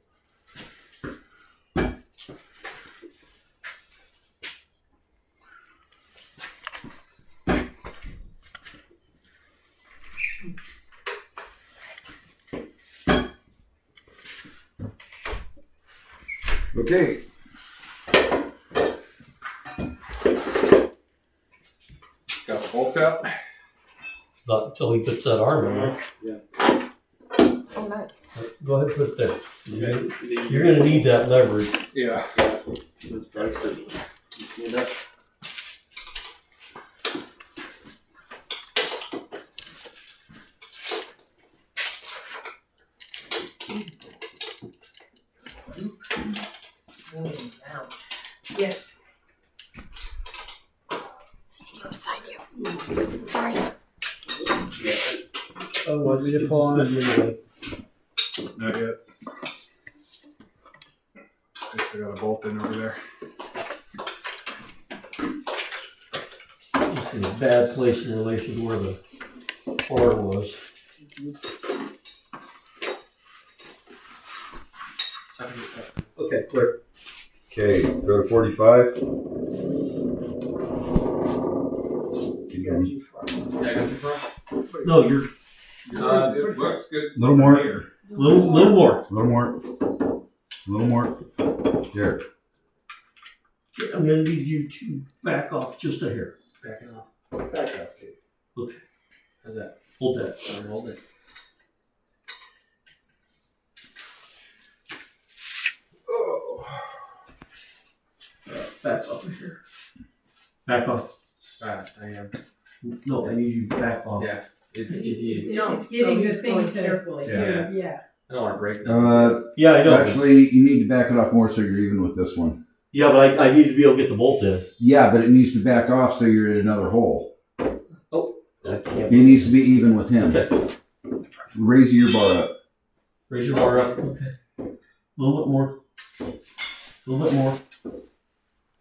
Okay. Got the bolts out. Not until he puts that arm in there. Oh, nice. Go ahead and put it there. You're gonna need that leverage. Yeah. Let's start to see that. Beside you. Sorry. Oh, want me to pull on it? Not yet. Guess I got a bolt in over there. Just in a bad place in relation to where the bar was. Okay, quick. Okay, go to 45. Keep Yeah, going. too far. Yeah, I got you for. No, you're It looks good. A little more. little more. A little more. A little more. There. Okay, I'm gonna need you to back off just a hair. Backing off. Back up, Kate. Okay, How's that? hold that. I'm holding. Back off a hair. Back off. Alright, I am. No, I need you to back off. Yeah. It, It's getting the thing carefully. Yeah. Yeah. I don't want to break nothing. Yeah, I know. Actually, you need to back it off more so you're even with this one. Yeah, but I need to be able to get the bolt in. Yeah, but it needs to back off so you're in another hole. I can't. It needs to be even with him. Okay. Raise your bar up. Raise your bar up. Okay. A little bit more. A little bit more. A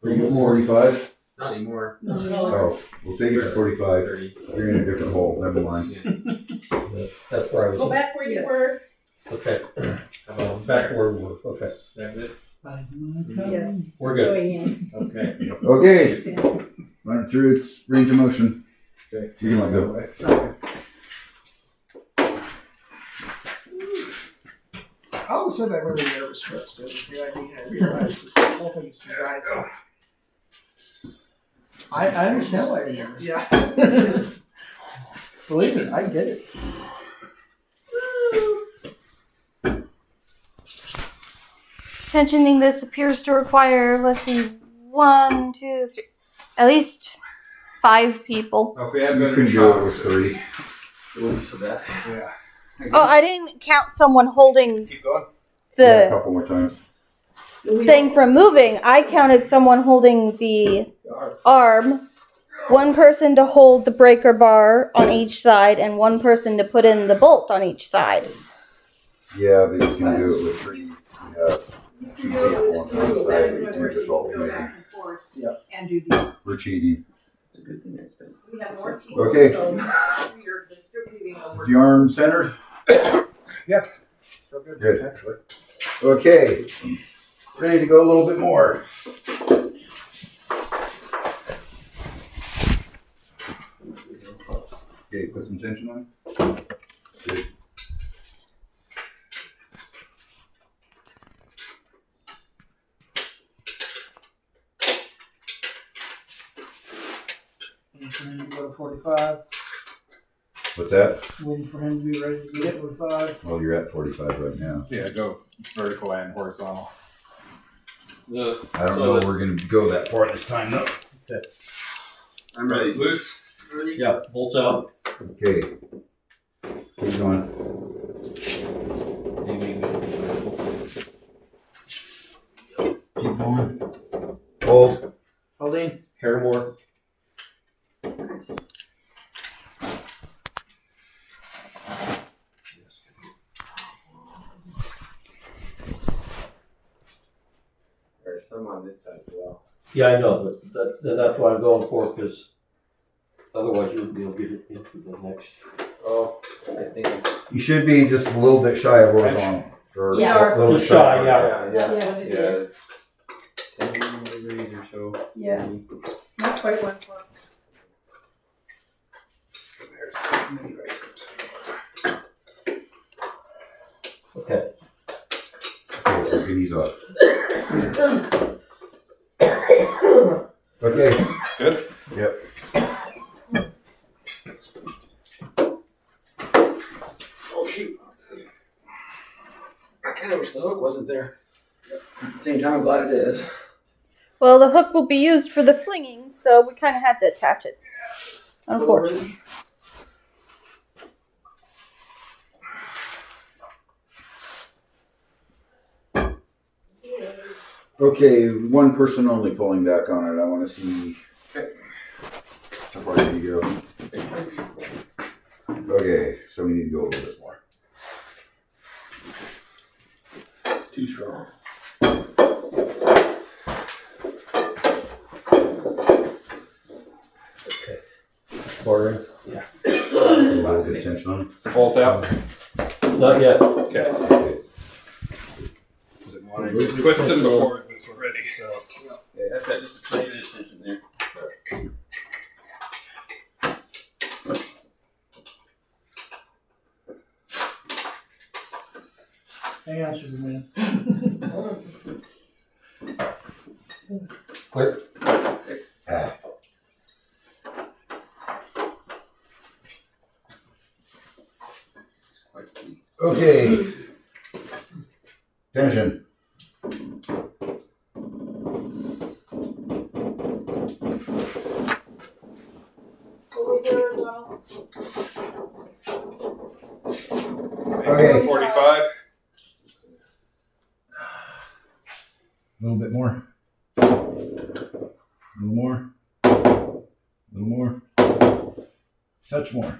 little bit more. 45? Not anymore. Oh, we'll take it to 45. 30. You're in a different hole. Never mind. That's where I was. Go back where you were. Okay. Back where we were. Okay. Is that good? Yes. We're it's good. Going in. Okay. Okay. It's in. Run it through its range of motion. Okay. You can let go. All of a sudden, I'm really nervous for us. I realize this whole thing's designed so. I understand why you're nervous. Yeah. Just, believe me, I get it. Tensioning this appears to require, let's see, 1, 2, 3, at least 5 people. Oh, if we had You better can do it chops, with 3. It won't be so bad. Yeah. Oh, I didn't count someone holding Keep going. Yeah, a the couple more times. thing from moving. I counted someone holding the arm, 1 person to hold the breaker bar on each side, and 1 person to put in the bolt on each side. Yeah, but you can do it with 3. Yeah. 2 people on one side. You can just alternate. And do the. We're cheating. It's a good thing it's been. We have more people. Okay. So we are distributing over. Is the arm centered? So good. Good. Actually. Okay. Ready to go a little bit more. Okay, put some tension on. Good. Waiting for him to go to 45. What's that? Waiting for him to be ready to get 45. Well, you're at 45 right now. Yeah, go vertical and horizontal. I don't know if we're going to go that far this time, though. I'm ready. Loose. Yeah, bolts out. Okay. Keep going. Keep going. Hold. Holding. Hair more. There's some on this side as well. Yeah, I know, but that's what I'm going for, because otherwise you wouldn't be able to get it into the next. Oh, I think. You should be just a little bit shy of horizontal. Or Yeah. a little Just shy, yeah. Yeah. That's what it is. 10 degrees or so. Yeah. Not quite 1 foot. There's many ice creams. Okay. Okay, so your knees up. Okay. Good? Yep. Oh shoot. I kind of wish the hook wasn't there. At the same time, I'm glad it is. Well, the hook will be used for the flinging, so we kind of had to attach it. Unfortunately. Okay, 1 person only pulling back on it. I want to see. How far did you go? Okay, so we need to go a little bit more. Too strong. Okay. Quartering. A little bit of tension on it. Bolt out. Not yet. Okay. Twist them before it's ready. Yeah, that's that. Just pay attention there. Hang on, Superman. Clear. Ah. Okay. Tension. Okay. 45. A little bit more. A little more. A little more. Touch more.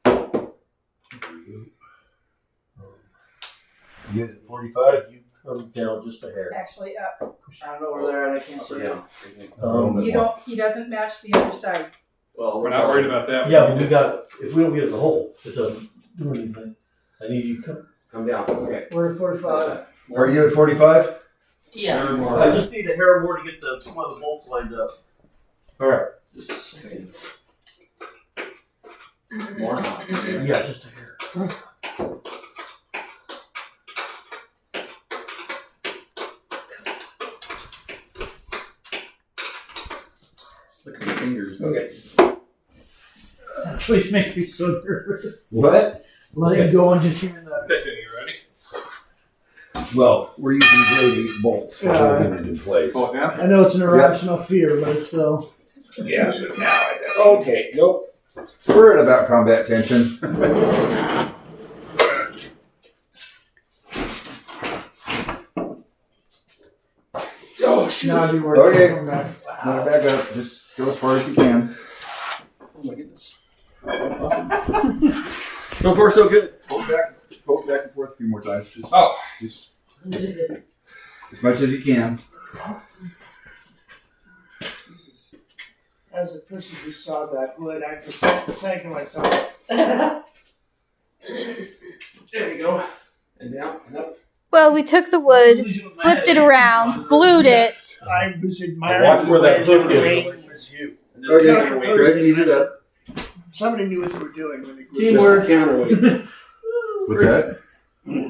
You get it 45? You come down just a hair. Actually, up. I'm over there and I can't see it. You don't. He doesn't match the other side. Well, We're not worried about that. Yeah, but we got. If we don't get it in the hole, it doesn't do anything. I need you to come down. Okay. We're at 45. Are you at 45? Yeah. I just need a hair more to get one of the bolts lined up. All right. Just a second. More? Yeah, just a hair. Look at my fingers. Okay. Please make me so nervous. What? Letting go and just hearing that. Tiffany, you ready? Well, we're using grade 8 bolts for holding it in place. Pull it down? I know it's an irrational fear, but it's still. Yeah, but now I know. Okay, nope. We're at about combat tension. Oh, shoot. Now do work. Okay. Come back. Not back up. Just go as far as you can. Oh my goodness. That's awesome. So far, so good. Poke back and forth a few more times. Just as much as you can. As a person who saw that wood, I just saying to myself, There we go. And down and up. Well, we took the wood, flipped it around, glued it. I was Watch admiring where that the hook way the is. rain was you. Okay, Counterweight. good. Ease it up. Somebody knew what they were doing when they glued Teamwork. Counterweight. What's that?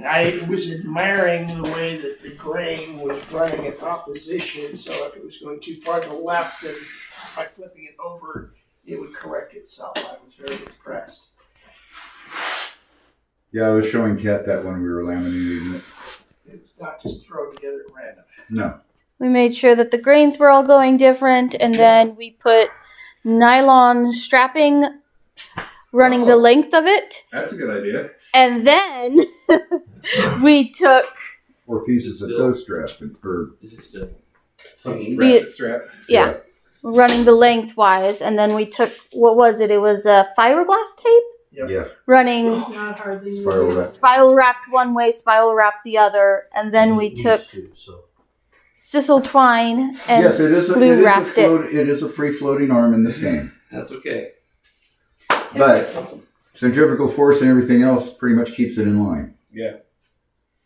I was admiring the way that the grain was running in opposition, so if it was going too far to the left, then by flipping it over, it would correct itself. I was very impressed. Yeah, I was showing Kat that when we were laminating it. It was not just thrown together at random. No. We made sure that the grains were all going different, and then we put nylon strapping running the length of it. That's a good idea. And then we took 4 pieces of toe strap or Is it still? Ratchet strap. yeah, running the lengthwise, and then we took what was it? It was fiberglass tape yeah, running Not hardly. spiral wrap. spiral wrapped one way, spiral wrapped the other, and then we took sisal twine and Yes, it is. glue wrapped it. It is a free floating arm in this game, That's okay. but That's awesome. centrifugal force and everything else pretty much keeps it in line. Yeah.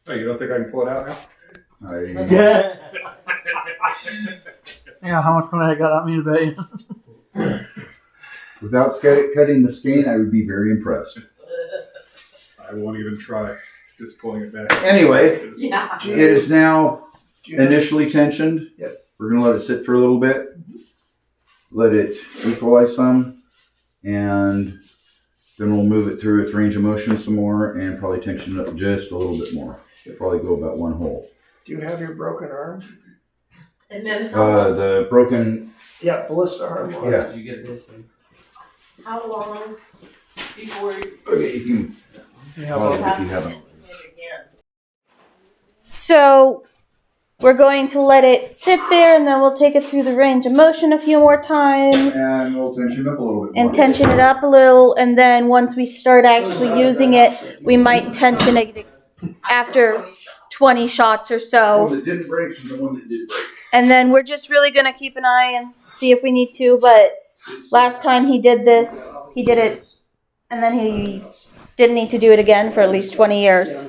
Oh, you don't think I can pull it out now? Yeah, how much money I got on me today? Without cutting the skein, I would be very impressed. I won't even try. Just pulling it back. Anyway, Yeah. it is now initially tensioned. Yes. We're going to let it sit for a little bit. Let it equalize some. And then we'll move it through its range of motion some more and probably tension it up just a little bit more. It'll probably go about 1 hole. Do you have your broken arm? And then The broken, Yeah, ballista arm. yeah. Did you get this? how long before you Okay, you can pause it if you haven't. again? So we're going to let it sit there, and then we'll take it through the range of motion a few more times. And we'll tension it up a little bit more. And tension it up a little, and then once we start actually using it, we might tension it after 20 shots or The so. one that didn't break and the one that did break. And then we're just really gonna keep an eye and see if we need to, but last time he did this, he did it, and then he didn't need to do it again for at least 20 years.